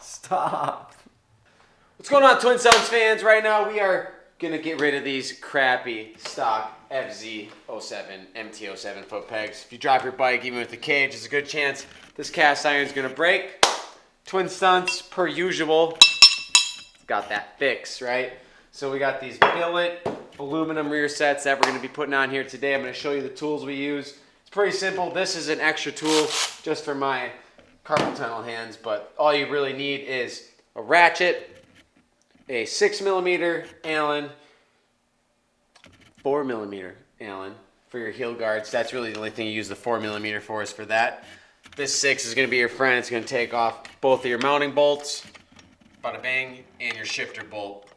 Stop. What's going on, Twin Sons fans? Right now we are going to get rid of these crappy stock FZ-07, MT-07 foot pegs. If you drop your bike even with the cage, there's a good chance this cast iron is going to break. Twin Stunts, per usual, got that fix, right? So we got these billet aluminum rear sets that we're going to be putting on here today. I'm going to show you the tools we use. It's pretty simple. This is an extra tool just for my carpal tunnel hands, but all you really need is a ratchet, a 6mm Allen, 4mm Allen for your heel guards. That's really the only thing you use the 4mm for, is for that. This 6 is going to be your friend. It's going to take off both of your mounting bolts, bada bang, and your shifter bolt.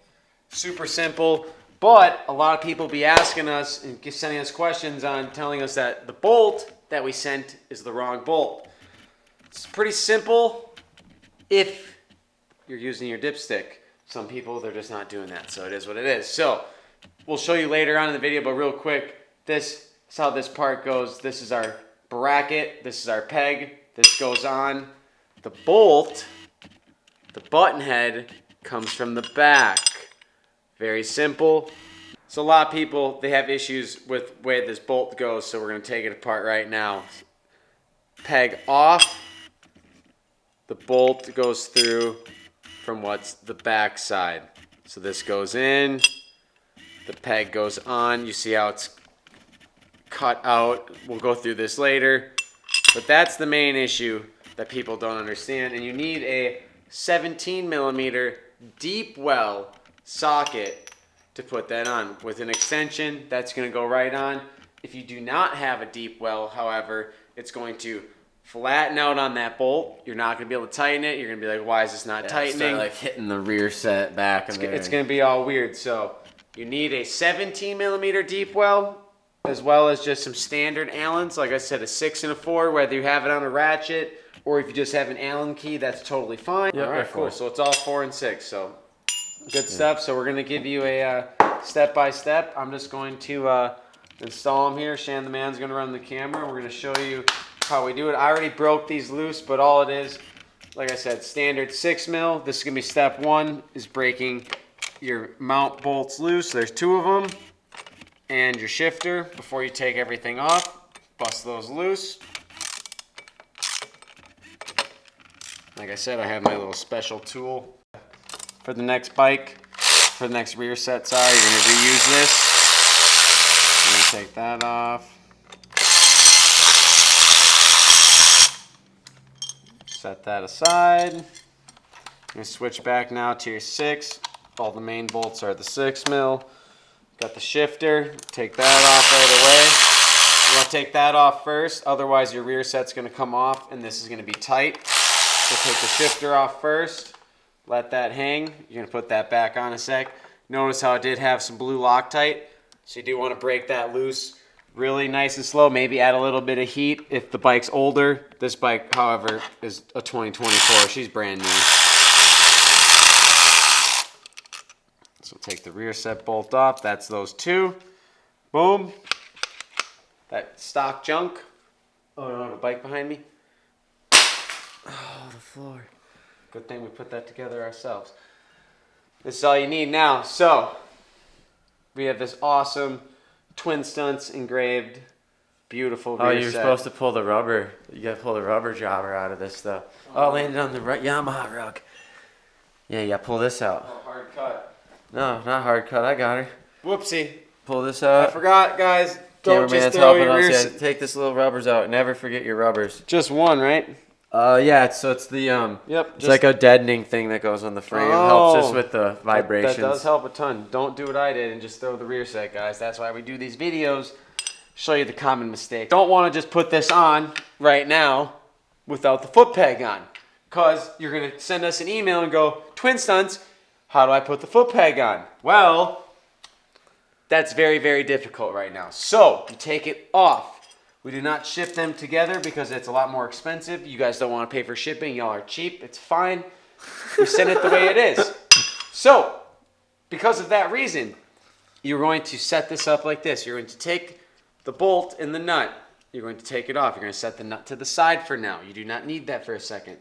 Super simple, but a lot of people be asking us and sending us questions on telling us that the bolt that we sent is the wrong bolt. It's pretty simple if you're using your dipstick. Some people, they're just not doing that, so it is what it is. So we'll show you later on in the video, but real quick, this is how this part goes. This is our bracket, this is our peg, this goes on. The bolt, the button head, comes from the back. Very simple. So a lot of people, they have issues with the way this bolt goes, so we're going to take it apart right now. Peg off, the bolt goes through from what's the back side. So this goes in, the peg goes on. You see how it's cut out. We'll go through this later. But that's the main issue that people don't understand. And you need a 17mm deep well socket to put that on. With an extension, that's going to go right on. If you do not have a deep well, however, it's going to flatten out on that bolt. You're not going to be able to tighten it. You're going to be like, why is this not tightening? Start like hitting the rear set back. It's going to be all weird. So you need a 17mm deep well, as well as just some standard Allens. Like I said, a 6 and a 4, whether you have it on a ratchet or if you just have an Allen key, that's totally fine. Yep, all right, cool. So it's all 4 and 6. So good stuff. So we're going to give you a step-by-step. I'm just going to install them here. Shan the man's going to run the camera. We're going to show you how we do it. I already broke these loose, but all it is, like I said, standard 6mm. This is going to be step 1, is breaking your mount bolts loose. There's 2 of them. And your shifter. Before you take everything off, bust those loose. Like I said, I have my little special tool for the next bike, for the next rear set. Sorry, you're going to reuse this. I'm going to take that off. Set that aside. I'm going to switch back now to your 6. All the main bolts are the 6mm. Got the shifter. Take that off right away. You want to take that off first, otherwise your rear set's going to come off and this is going to be tight. So take the shifter off first. Let that hang. You're going to put that back on a sec. Notice how it did have some blue Loctite. So you do want to break that loose really nice and slow. Maybe add a little bit of heat if the bike's older. This bike, however, is a 2024. She's brand new. So take the rear set bolt off. That's those 2. Boom. That stock junk. Oh, no, I have a bike behind me. Oh, the floor. Good thing we put that together ourselves. This is all you need now. So we have this awesome Twin Stunts engraved, beautiful rear set. Oh, you're supposed to pull the rubber. You got to pull the rubber jobber out of this stuff. Oh, landed on the right Yamaha rug. Yeah, you got to pull this out. Oh, hard cut. No, not hard cut. I got her. Whoopsie. Pull this out. I forgot, guys. Don't Cameraman's just throw helping your rear us. set. Yeah, take this little rubbers out. Never forget your rubbers. Just one, right? Yeah. It's the Yep. It's like a deadening thing that goes on the frame. Oh, Helps us with the vibrations. That does help a ton. Don't do what I did and just throw the rear set, guys. That's why we do these videos. Show you the common mistake. Don't want to just put this on right now without the foot peg on, because you're going to send us an email and go, Twin Stunts, how do I put the foot peg on? Well, that's very, very difficult right now. So you take it off. We do not ship them together because it's a lot more expensive. You guys don't want to pay for shipping. Y'all are cheap. It's fine. We send it the way it is. So, because of that reason, you're going to set this up like this. You're going to take the bolt and the nut, you're going to take it off. You're going to set the nut to the side for now. You do not need that for a second.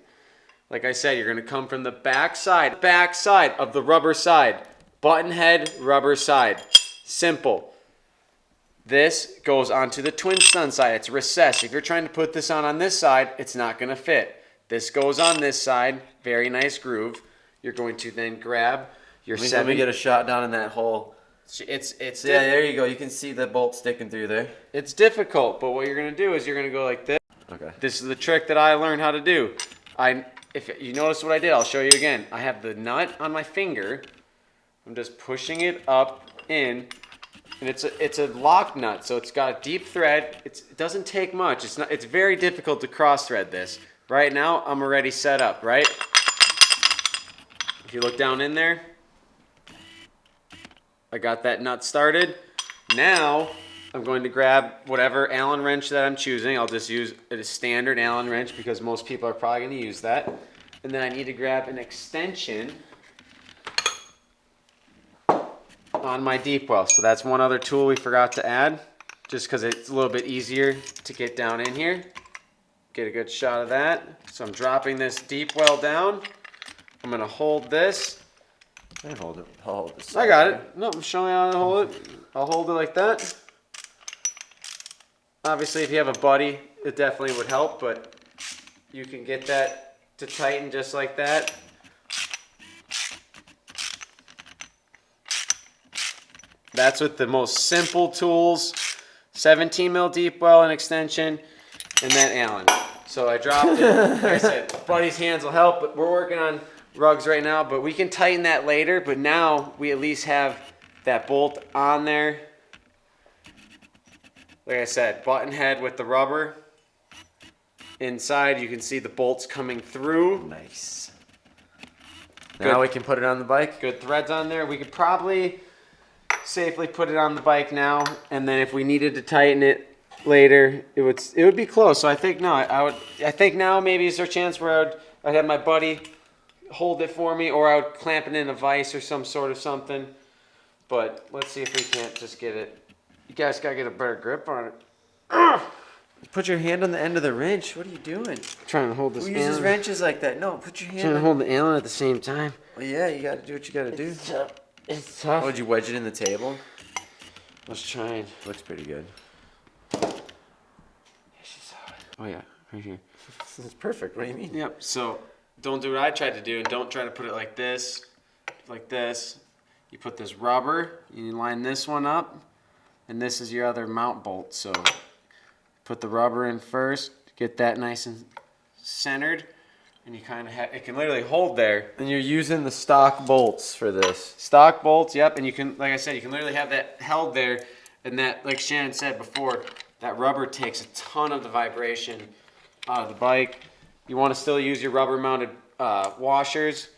Like I said, you're going to come from the back side of the rubber side. Button head, rubber side. Simple. This goes onto the twin stun side. It's recessed. If you're trying to put this on this side, it's not going to fit. This goes on this side. Very nice groove. You're going to then grab your Let me get a shot down in that hole. It's Yeah, there you go. You can see the bolt sticking through there. It's difficult, but what you're going to do is you're going to go like this. Okay. This is the trick that I learned how to do. If you notice what I did, I'll show you again. I have the nut on my finger. I'm just pushing it up in, and it's a lock nut, so it's got a deep thread. It doesn't take much. It's very difficult to cross thread this. Right now, I'm already set up, right? If you look down in there, I got that nut started. Now, I'm going to grab whatever Allen wrench that I'm choosing. I'll just use a standard Allen wrench because most people are probably going to use that. And then I need to grab an extension on my deep well. So that's one other tool we forgot to add, just because it's a little bit easier to get down in here. Get a good shot of that. So I'm dropping this deep well down. I'm going to hold this. I hold it. I'll hold this. I got it. No, I'm showing you how to hold it. I'll hold it like that. Obviously, if you have a buddy, it definitely would help, but you can get that to tighten just like that. That's with the most simple tools. 17 mil deep well and extension, and then Allen. So I dropped it. Like I said, buddy's hands will help, but we're working on rugs right now, but we can tighten that later. But now we at least have that bolt on there. Like I said, button head with the rubber. Inside, you can see the bolts coming through. Nice. Now we can put it on the bike. Good threads on there. We could probably safely put it on the bike now, and then if we needed to tighten it later, it would be close. So I think no, I think now maybe is there a chance where I'd have my buddy hold it for me, or I would clamp it in a vise or some sort of something. But let's see if we can't just get it. You guys gotta get a better grip on it. Put your hand on the end of the wrench. What are you doing? I'm trying to hold this. Who uses wrenches like that? No, put your hand. Trying to hold the Allen at the same time. Well, yeah, you gotta do what you gotta do. It's tough. Oh, did you wedge it in the table? Let's try. Looks pretty good. Oh yeah, right here. This is perfect. What do you mean? Yep. So don't do what I tried to do, and don't try to put it like this. Like this. You put this rubber. You line this one up, and this is your other mount bolt. So put the rubber in first. Get that nice and centered, and you kind of it can literally hold there. And you're using the stock bolts for this. Stock bolts. Yep. And you can, like I said, you can literally have that held there, and that, like Shannon said before, that rubber takes a ton of the vibration out of the bike. You want to still use your rubber mounted washers,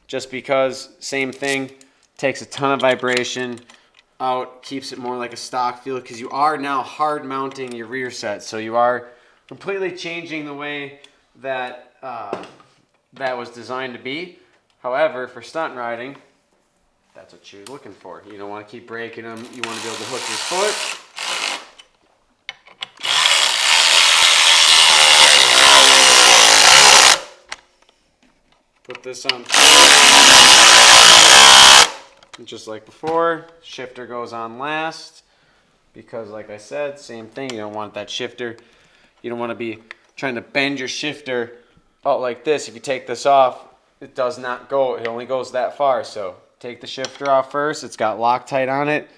just because same thing, takes a ton of vibration out, keeps it more like a stock feel, because you are now hard mounting your rear set. So you are completely changing the way that that was designed to be. However, for stunt riding, that's what you're looking for. You don't want to keep breaking them. You want to be able to hook your foot. Put this on just like before. Shifter goes on last because, like I said, same thing. You don't want that shifter. You don't want to be trying to bend your shifter out like this. If you take this off, it does not go. It only goes that far. So take the shifter off first. It's got Loctite on it.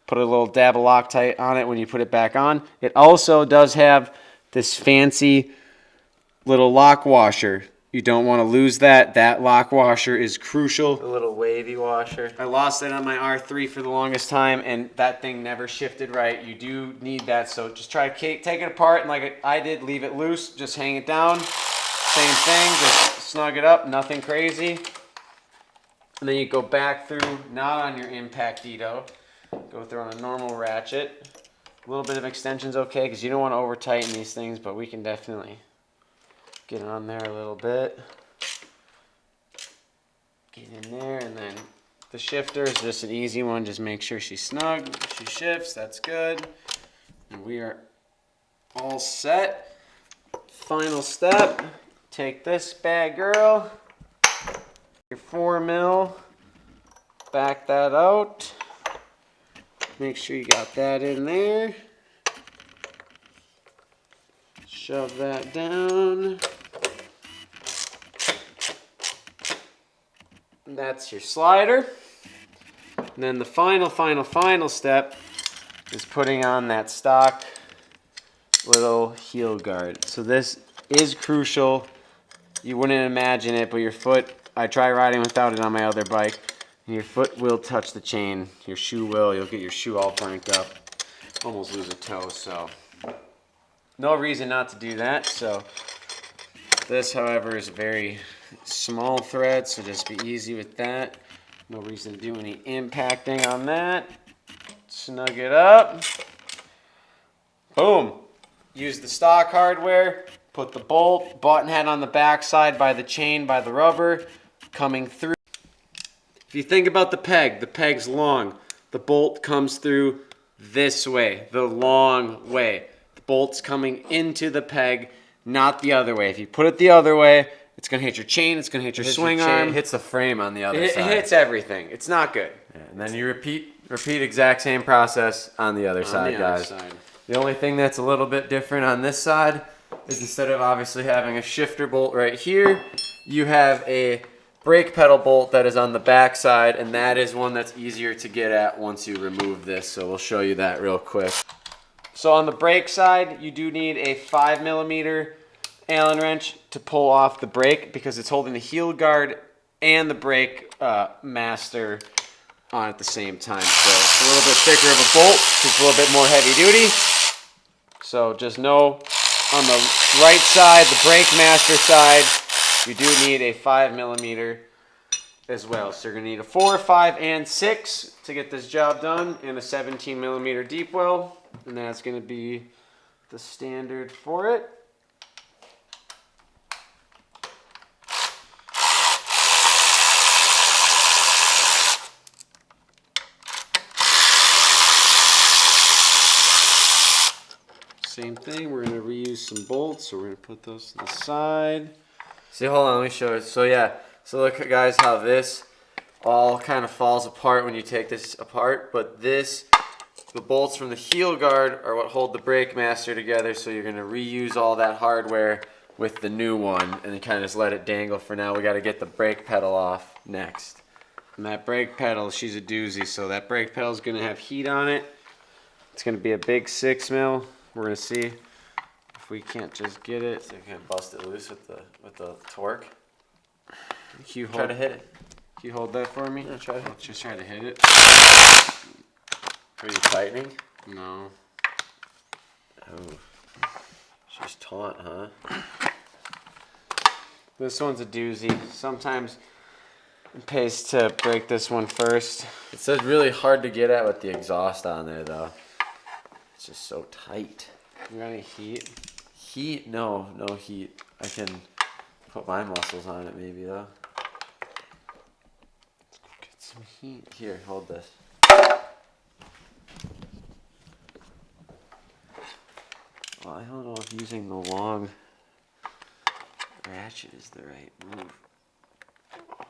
Put a little dab of Loctite on it when you put it back on. It also does have this fancy little lock washer. You don't want to lose that. That lock washer is crucial. A little wavy washer. I lost that on my R3 for the longest time, and that thing never shifted right. You do need that, so just try to take it apart, and like I did, leave it loose. Just hang it down. Same thing, just snug it up, nothing crazy. And then you go back through, not on your impact Dito. Go through on a normal ratchet. A little bit of extension's okay, because you don't want to over-tighten these things, but we can definitely get it on there a little bit. Get in there, and then the shifter is just an easy one. Just make sure she's snug. She shifts, that's good. And we are all set. Final step, take this bad girl, your 4 mil, back that out. Make sure you got that in there. Shove that down. That's your slider. And then the final step is putting on that stock little heel guard. So this is crucial. You wouldn't imagine it, but your foot, I try riding without it on my other bike, and your foot will touch the chain. Your shoe will. You'll get your shoe all burnt up. Almost lose a toe, so no reason not to do that. So this, however, is a very small thread, so just be easy with that. No reason to do any impacting on that. Snug it up. Boom. Use the stock hardware. Put the button head on the back side by the chain, by the rubber, coming through. If you think about the peg's long. The bolt comes through this way, the long way. The bolt's coming into the peg, not the other way. If you put it the other way, it's going to hit your chain, it's going to hit your swing arm. It hits the frame on the other side. It hits everything. It's not good. Yeah, and then you repeat exact same process on the other side, guys. The only thing that's a little bit different on this side is instead of obviously having a shifter bolt right here, you have a brake pedal bolt that is on the back side, and that is one that's easier to get at once you remove this. So we'll show you that real quick. So on the brake side, you do need a 5mm Allen wrench to pull off the brake because it's holding the heel guard and the brake master on at the same time. So it's a little bit thicker of a bolt, it's a little bit more heavy duty. So just know on the right side, the brake master side, you do need a 5mm as well. So you're going to need a 4, 5, and 6 to get this job done, and a 17mm deep well, and that's going to be the standard for it. Same thing, we're going to reuse some bolts, so we're going to put those to the side. See, hold on, let me show you. So yeah, so look guys how this all kind of falls apart when you take this apart, but this, the bolts from the heel guard are what hold the brake master together, so you're going to reuse all that hardware with the new one and then kind of just let it dangle for now. We got to get the brake pedal off next. And that brake pedal, she's a doozy, so that brake pedal is going to have heat on it. It's going to be a big 6 mil. We're going to see if we can't just get it. So you can bust it loose with the torque. Can you Try to hit it. Can you hold that for me? Yeah, try to hit. Let's just try to hit it. Are you tightening? No. Oh. She's taut, huh? This one's a doozy. Sometimes it pays to break this one first. It's just really hard to get at with the exhaust on there, though. It's just so tight. You got any heat? Heat? No heat. I can put my muscles on it maybe, though. Get some heat. Here, hold this. Well, I don't know if using the long ratchet is the right move. Oh,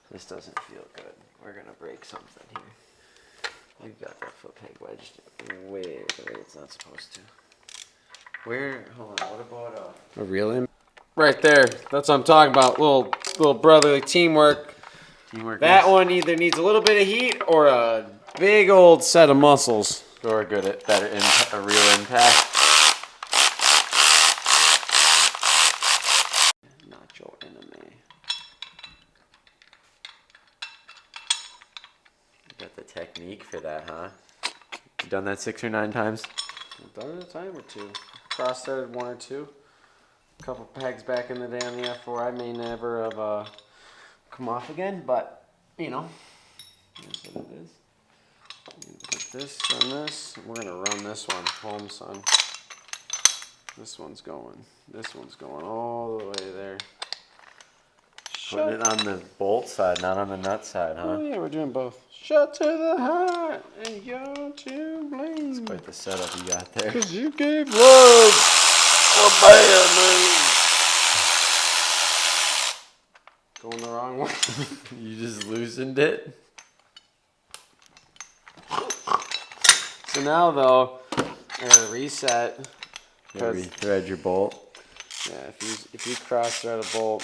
this doesn't feel good. We're gonna break something here. You got that foot peg wedged way the way it's not supposed to. Where? Hold on. What about A real in? Right there. That's what I'm talking about. Little brotherly teamwork. teamwork? That one either needs a little bit of heat or a big old set of muscles. Or good at a real impact. Not your enemy. You got the technique for that, huh? You done that 6 or 9 times? I've done it a time or two. Cross-threaded 1 or 2. A couple pegs back in the day on the F4. I may never have come off again, but you know, that's what it is. Put this on this. We're gonna run this one home, son. This one's going all the way there. Putting it on the bolt side, not on the nut side, huh? Oh yeah, we're doing both. Shot to the heart, and you're to blame. Quite the setup you got there. Cause you gave love a bad name. Going the wrong way. You just loosened it. So now though, I gotta reset. Thread your bolt. Yeah, if you cross thread a bolt,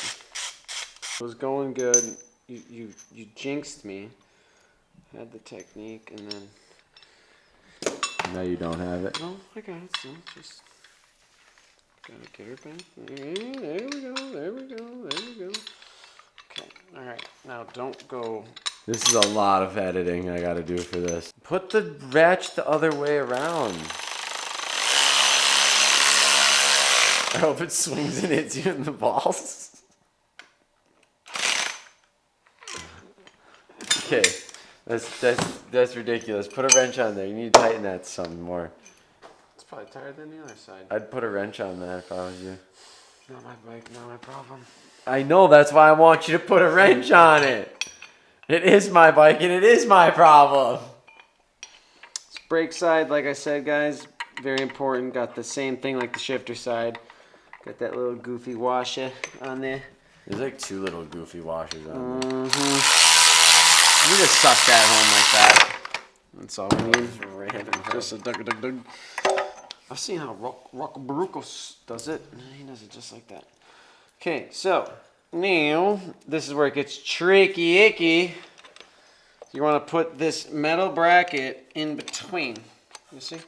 it was going good. You jinxed me. Had the technique, and then Now you don't have it. no, I got it. So just gotta get her back. There we go. There we go. There we go. Okay. All right. Now don't go. This is a lot of editing I gotta do for this. Put the ratchet the other way around. I hope it swings and hits you in the balls. Okay, that's ridiculous. Put a wrench on there. You need to tighten that some more. It's probably tighter than the other side. I'd put a wrench on that if I was you. Not my bike. Not my problem. I know, that's why I want you to put a wrench on it. It is my bike and it is my problem. This brake side, like I said, guys, very important. Got the same thing like the shifter side. Got that little goofy washer on there. There's like 2 little goofy washers on there. You just suck that home like that. That's all we need. Random. Just a dug. I've seen how Rock does it. He does it just like that. Okay, so now this is where it gets tricky icky. You want to put this metal bracket in between. You see?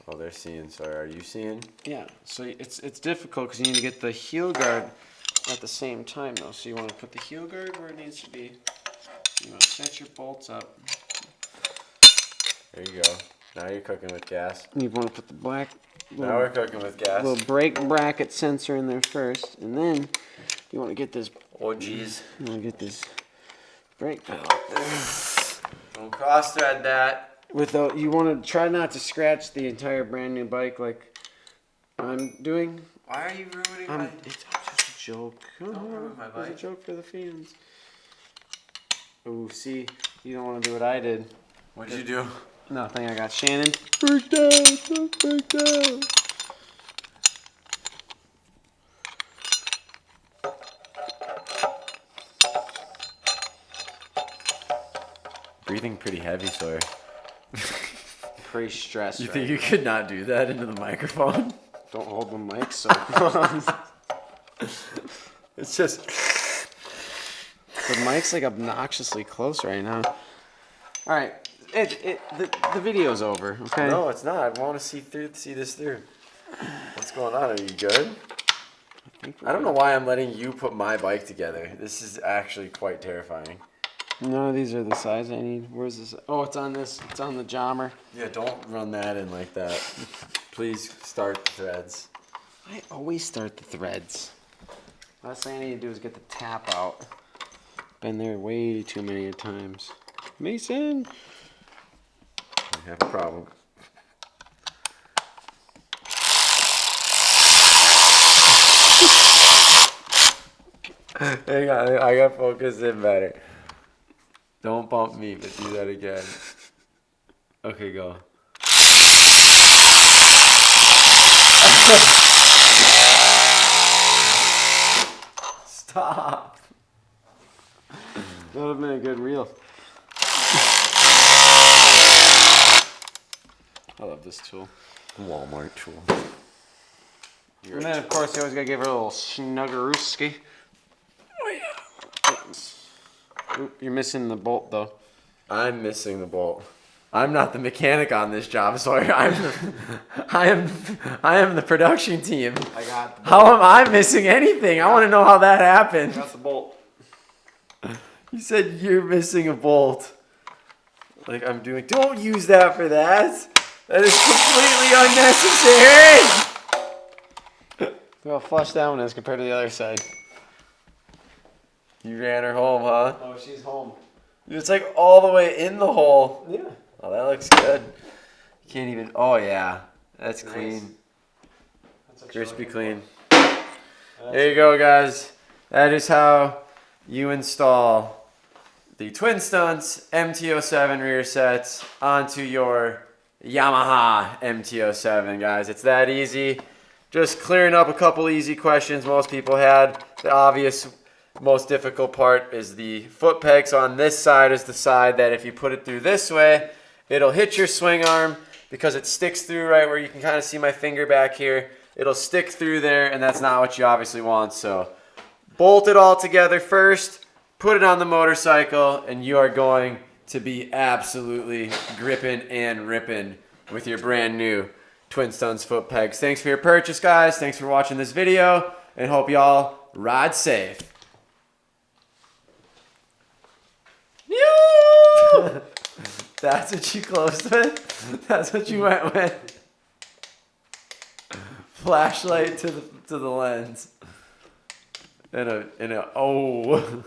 Oh, they're seeing. Sorry, are you seeing? Yeah. So it's difficult because you need to get the heel guard at the same time though. So you want to put the heel guard where it needs to be. You want to set your bolts up. There you go. Now you're cooking with gas. You want to put the black Now we're cooking with gas. little brake bracket sensor in there first, and then you want to get this. Oh, geez. You want to get this brake pedal. Don't cross thread that. Without, you want to try not to scratch the entire brand new bike like I'm doing. Why are you ruining my... It's just a joke. Don't ruin my It was a bike. joke for the fans. Oh, see, you don't want to do what I did. What'd you do? Nothing. I got Shannon. Freaked out. Freaked out. Breathing pretty heavy, Sawyer. Pretty stressed. You right think you now. could not do that into the microphone? Don't hold the mic so close. It's just... The mic's like obnoxiously close right now. All right, the video's over. Okay. No, it's not. I want to see this through. What's going on? Are you good? I don't know why I'm letting you put my bike together. This is actually quite terrifying. None of these are the size I need. Where's this? Oh, it's on this. It's on the jommer. Yeah, don't run that in like that. Please start the threads. I always start the threads. Last thing I need to do is get the tap out. Been there way too many times. Mason. I have a problem. Hang on, I got focused in better. Don't bump me, but do that again. Okay, go. Stop. That would have been a good reel. I love this tool. Walmart tool. And then, of course, you always gotta give her a little snuggerooski. Oh, yeah. Oop, you're missing the bolt, though. I'm missing the bolt. I'm not the mechanic on this job, so I am the production team. I got the bolt. How am I missing anything? I want to know how that happened. That's the bolt. You said you're missing a bolt. Like I'm doing. Don't use that for that. That is completely unnecessary. Look how flush that one is compared to the other side. You ran her home, huh? Oh, she's home. It's like all the way in the hole. Yeah. Oh, that looks good. You can't even. Oh yeah, that's Nice. clean. That's a Crispy choice. clean. There you go, guys. that is how you install the Twin Stunts MT-07 rear sets onto your Yamaha MT-07, guys. It's that easy. Just clearing up a couple easy questions most people had. The obvious, most difficult part is the foot pegs. On this side is the side that if you put it through this way, it'll hit your swing arm because it sticks through right where you can kind of see my finger back here. It'll stick through there, and that's not what you obviously want. So bolt it all together first, put it on the motorcycle, and you are going to be absolutely gripping and ripping with your brand new Twin Stunts foot pegs. Thanks for your purchase, guys. Thanks for watching this video, and hope y'all ride safe. That's what you closed with? That's what you went with? Flashlight to the lens. And a oh.